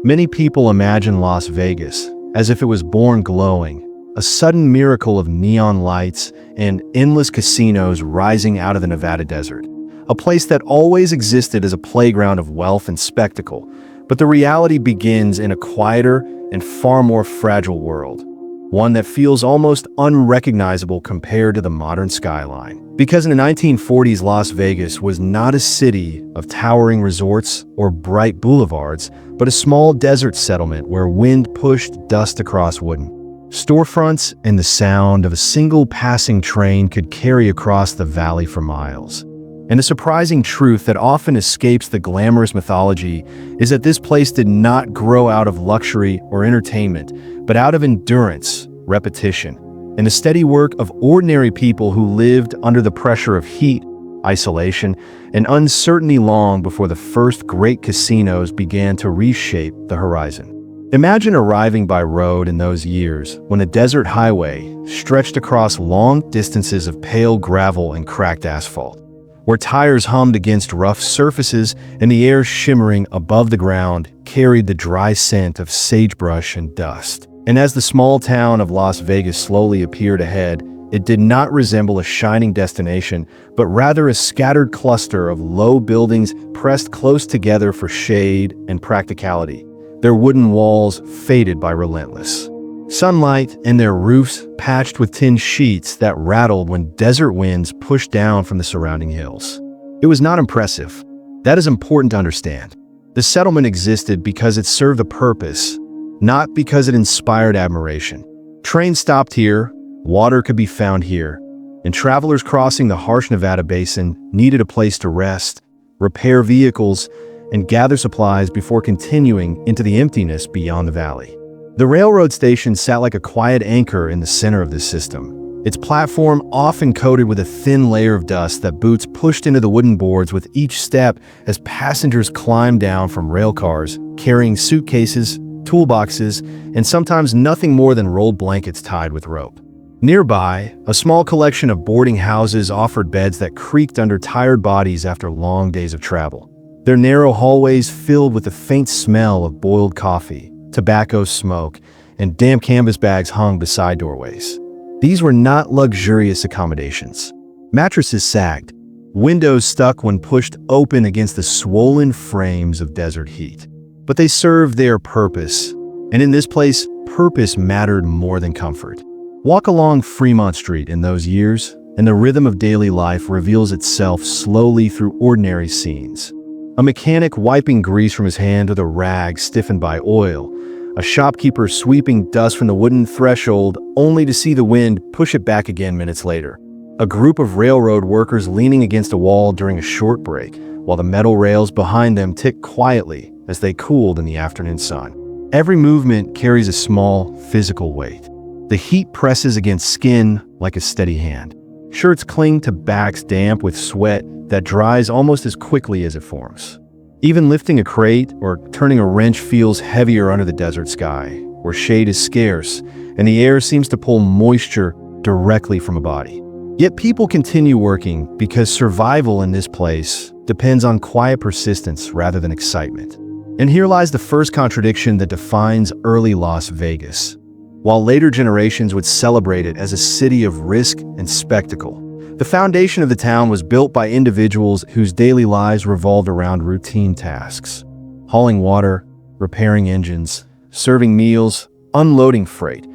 Many people imagine Las Vegas as if it was born glowing, a sudden miracle of neon lights and endless casinos rising out of the Nevada desert, a place that always existed as a playground of wealth and spectacle. But the reality begins in a quieter and far more fragile world, one that feels almost unrecognizable compared to the modern skyline. Because in the 1940s, Las Vegas was not a city of towering resorts or bright boulevards, but a small desert settlement where wind pushed dust across wooden storefronts and the sound of a single passing train could carry across the valley for miles. And a surprising truth that often escapes the glamorous mythology is that this place did not grow out of luxury or entertainment, but out of endurance, repetition, and the steady work of ordinary people who lived under the pressure of heat, isolation, and uncertainty long before the first great casinos began to reshape the horizon. Imagine arriving by road in those years when a desert highway stretched across long distances of pale gravel and cracked asphalt, where tires hummed against rough surfaces and the air shimmering above the ground carried the dry scent of sagebrush and dust. And as the small town of Las Vegas slowly appeared ahead, it did not resemble a shining destination, but rather a scattered cluster of low buildings pressed close together for shade and practicality, their wooden walls faded by relentless sunlight and their roofs patched with tin sheets that rattled when desert winds pushed down from the surrounding hills. It was not impressive. That is important to understand. The settlement existed because it served a purpose, not because it inspired admiration. Trains stopped here, water could be found here, and travelers crossing the harsh Nevada basin needed a place to rest, repair vehicles, and gather supplies before continuing into the emptiness beyond the valley. The railroad station sat like a quiet anchor in the center of this system, its platform often coated with a thin layer of dust that boots pushed into the wooden boards with each step as passengers climbed down from rail cars, carrying suitcases, toolboxes, and sometimes nothing more than rolled blankets tied with rope. Nearby, a small collection of boarding houses offered beds that creaked under tired bodies after long days of travel, their narrow hallways filled with the faint smell of boiled coffee, tobacco smoke, and damp canvas bags hung beside doorways. These were not luxurious accommodations. Mattresses sagged, windows stuck when pushed open against the swollen frames of desert heat. But they served their purpose, and in this place, purpose mattered more than comfort. Walk along Fremont Street in those years, and the rhythm of daily life reveals itself slowly through ordinary scenes. A mechanic wiping grease from his hand with a rag stiffened by oil, a shopkeeper sweeping dust from the wooden threshold only to see the wind push it back again minutes later. A group of railroad workers leaning against a wall during a short break, while the metal rails behind them ticked quietly as they cooled in the afternoon sun. Every movement carries a small physical weight. The heat presses against skin like a steady hand. Shirts cling to backs damp with sweat that dries almost as quickly as it forms. Even lifting a crate or turning a wrench feels heavier under the desert sky, where shade is scarce and the air seems to pull moisture directly from a body. Yet people continue working because survival in this place depends on quiet persistence rather than excitement. And here lies the first contradiction that defines early Las Vegas. While later generations would celebrate it as a city of risk and spectacle, the foundation of the town was built by individuals whose daily lives revolved around routine tasks: hauling water, repairing engines, serving meals, unloading freight.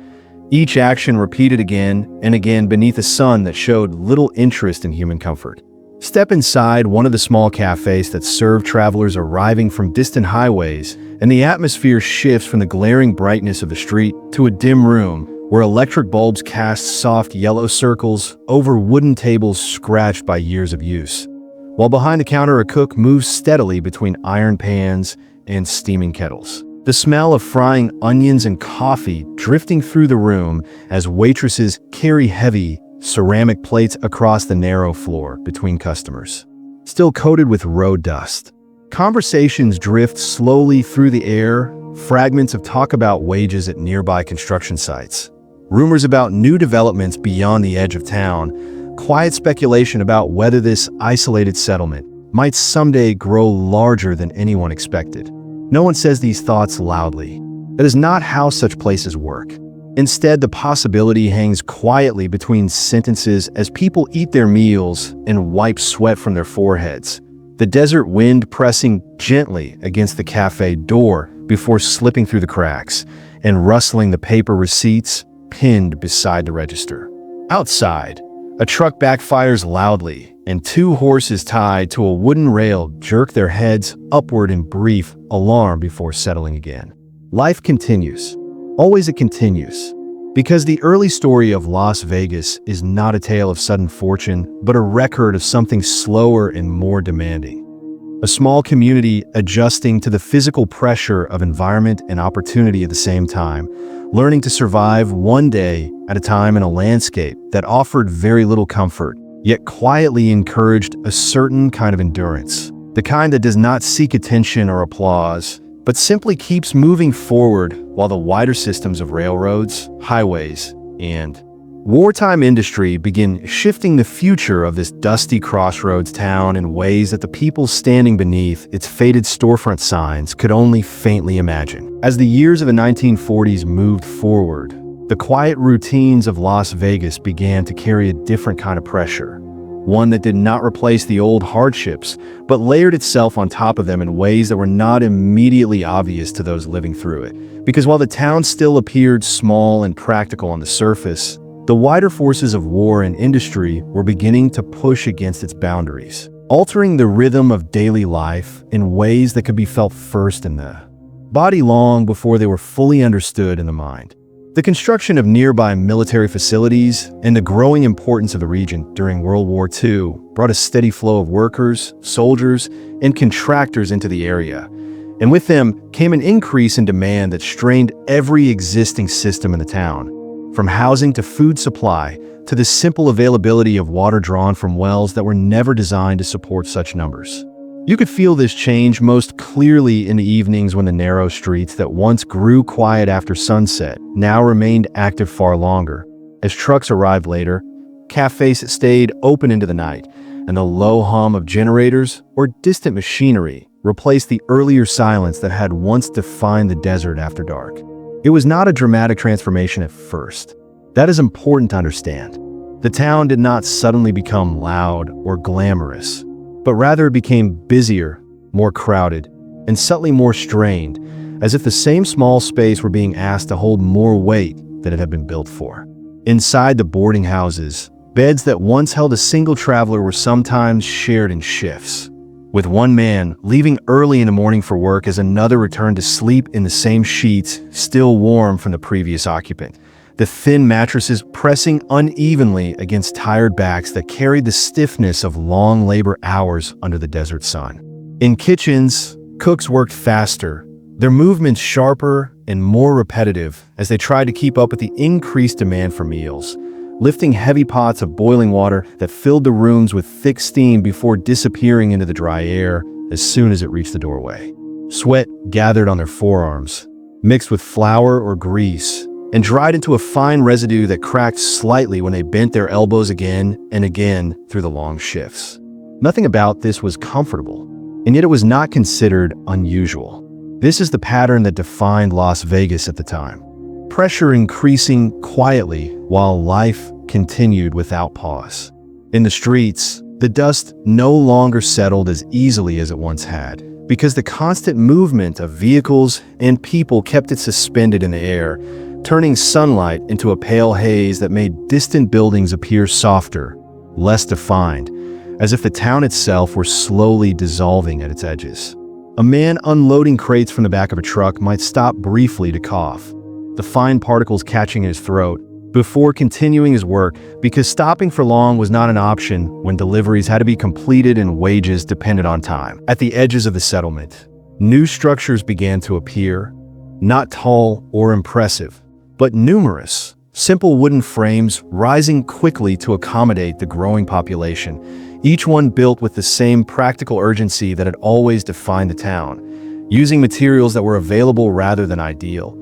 Each action repeated again and again beneath a sun that showed little interest in human comfort. Step inside one of the small cafés that serve travelers arriving from distant highways, and the atmosphere shifts from the glaring brightness of the street to a dim room where electric bulbs cast soft yellow circles over wooden tables scratched by years of use. While behind the counter, a cook moves steadily between iron pans and steaming kettles. The smell of frying onions and coffee drifting through the room as waitresses carry heavy ceramic plates across the narrow floor between customers, still coated with road dust. Conversations drift slowly through the air, fragments of talk about wages at nearby construction sites, rumors about new developments beyond the edge of town, quiet speculation about whether this isolated settlement might someday grow larger than anyone expected. No one says these thoughts loudly. That is not how such places work. Instead, the possibility hangs quietly between sentences as people eat their meals and wipe sweat from their foreheads. The desert wind pressing gently against the cafe door before slipping through the cracks and rustling the paper receipts pinned beside the register. Outside, a truck backfires loudly, and two horses tied to a wooden rail jerk their heads upward in brief alarm before settling again. Life continues. Always it continues. Because the early story of Las Vegas is not a tale of sudden fortune, but a record of something slower and more demanding. A small community adjusting to the physical pressure of environment and opportunity at the same time, learning to survive one day at a time in a landscape that offered very little comfort, yet quietly encouraged a certain kind of endurance. The kind that does not seek attention or applause, but simply keeps moving forward while the wider systems of railroads, highways, and wartime industry begin shifting the future of this dusty crossroads town in ways that the people standing beneath its faded storefront signs could only faintly imagine. As the years of the 1940s moved forward, the quiet routines of Las Vegas began to carry a different kind of pressure. One that did not replace the old hardships, but layered itself on top of them in ways that were not immediately obvious to those living through it. Because while the town still appeared small and practical on the surface, the wider forces of war and industry were beginning to push against its boundaries, altering the rhythm of daily life in ways that could be felt first in the body long before they were fully understood in the mind. The construction of nearby military facilities and the growing importance of the region during World War II brought a steady flow of workers, soldiers, and contractors into the area. And with them came an increase in demand that strained every existing system in the town, from housing to food supply to the simple availability of water drawn from wells that were never designed to support such numbers. You could feel this change most clearly in the evenings when the narrow streets that once grew quiet after sunset now remained active far longer. As trucks arrived later, cafés stayed open into the night, and the low hum of generators or distant machinery replaced the earlier silence that had once defined the desert after dark. It was not a dramatic transformation at first. That is important to understand. The town did not suddenly become loud or glamorous, but rather it became busier, more crowded, and subtly more strained, as if the same small space were being asked to hold more weight than it had been built for. Inside the boarding houses, beds that once held a single traveler were sometimes shared in shifts, with one man leaving early in the morning for work as another returned to sleep in the same sheets, still warm from the previous occupant. The thin mattresses pressing unevenly against tired backs that carried the stiffness of long labor hours under the desert sun. In kitchens, cooks worked faster, their movements sharper and more repetitive as they tried to keep up with the increased demand for meals, lifting heavy pots of boiling water that filled the rooms with thick steam before disappearing into the dry air as soon as it reached the doorway. Sweat gathered on their forearms, mixed with flour or grease, and dried into a fine residue that cracked slightly when they bent their elbows again and again through the long shifts. Nothing about this was comfortable, and yet it was not considered unusual. This is the pattern that defined Las Vegas at the time. Pressure increasing quietly while life continued without pause. In the streets, the dust no longer settled as easily as it once had, because the constant movement of vehicles and people kept it suspended in the air, turning sunlight into a pale haze that made distant buildings appear softer, less defined, as if the town itself were slowly dissolving at its edges. A man unloading crates from the back of a truck might stop briefly to cough, the fine particles catching in his throat, before continuing his work, because stopping for long was not an option when deliveries had to be completed and wages depended on time. At the edges of the settlement, new structures began to appear, not tall or impressive, but numerous, simple wooden frames rising quickly to accommodate the growing population, each one built with the same practical urgency that had always defined the town, using materials that were available rather than ideal,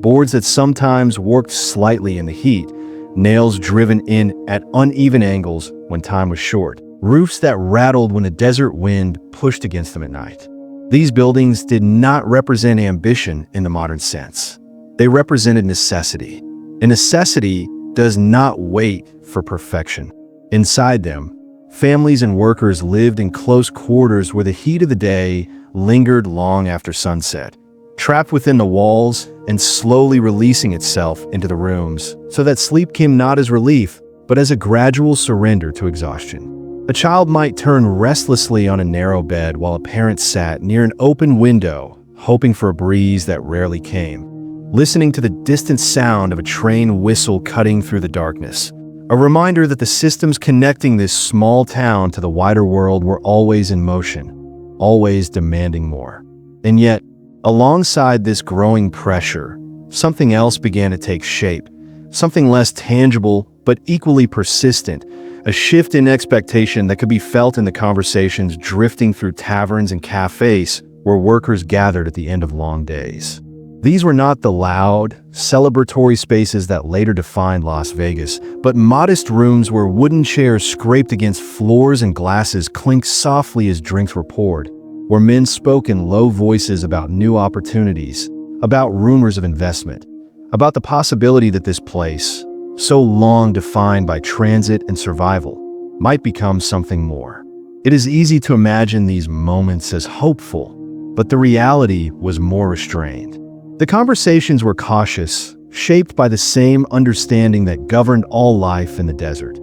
boards that sometimes worked slightly in the heat, nails driven in at uneven angles when time was short, roofs that rattled when a desert wind pushed against them at night. These buildings did not represent ambition in the modern sense. They represented necessity. And necessity does not wait for perfection. Inside them, families and workers lived in close quarters where the heat of the day lingered long after sunset, trapped within the walls and slowly releasing itself into the rooms, so that sleep came not as relief, but as a gradual surrender to exhaustion. A child might turn restlessly on a narrow bed while a parent sat near an open window, hoping for a breeze that rarely came, listening to the distant sound of a train whistle cutting through the darkness, a reminder that the systems connecting this small town to the wider world were always in motion, always demanding more. And yet, alongside this growing pressure, something else began to take shape, something less tangible but equally persistent, a shift in expectation that could be felt in the conversations drifting through taverns and cafés where workers gathered at the end of long days. These were not the loud, celebratory spaces that later defined Las Vegas, but modest rooms where wooden chairs scraped against floors and glasses clinked softly as drinks were poured, where men spoke in low voices about new opportunities, about rumors of investment, about the possibility that this place, so long defined by transit and survival, might become something more. It is easy to imagine these moments as hopeful, but the reality was more restrained. The conversations were cautious, shaped by the same understanding that governed all life in the desert.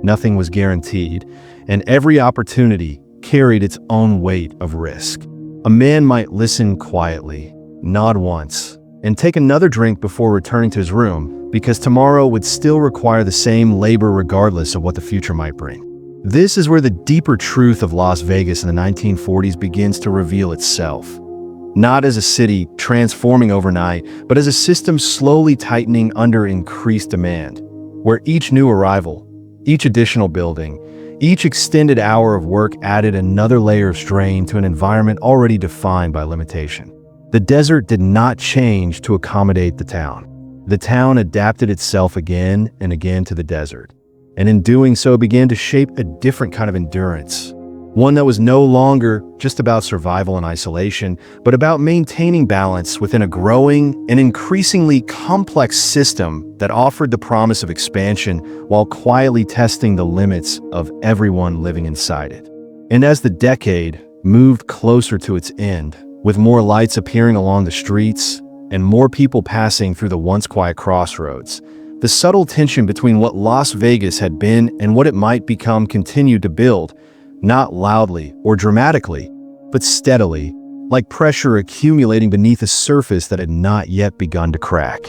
Nothing was guaranteed, and every opportunity carried its own weight of risk. A man might listen quietly, nod once, and take another drink before returning to his room, because tomorrow would still require the same labor regardless of what the future might bring. This is where the deeper truth of Las Vegas in the 1940s begins to reveal itself. Not as a city transforming overnight, but as a system slowly tightening under increased demand, where each new arrival, each additional building, each extended hour of work added another layer of strain to an environment already defined by limitation. The desert did not change to accommodate the town. The town adapted itself again and again to the desert, and in doing so began to shape a different kind of endurance, one that was no longer just about survival and isolation, but about maintaining balance within a growing and increasingly complex system that offered the promise of expansion while quietly testing the limits of everyone living inside it. And as the decade moved closer to its end, with more lights appearing along the streets and more people passing through the once quiet crossroads, the subtle tension between what Las Vegas had been and what it might become continued to build, not loudly or dramatically, but steadily, like pressure accumulating beneath a surface that had not yet begun to crack.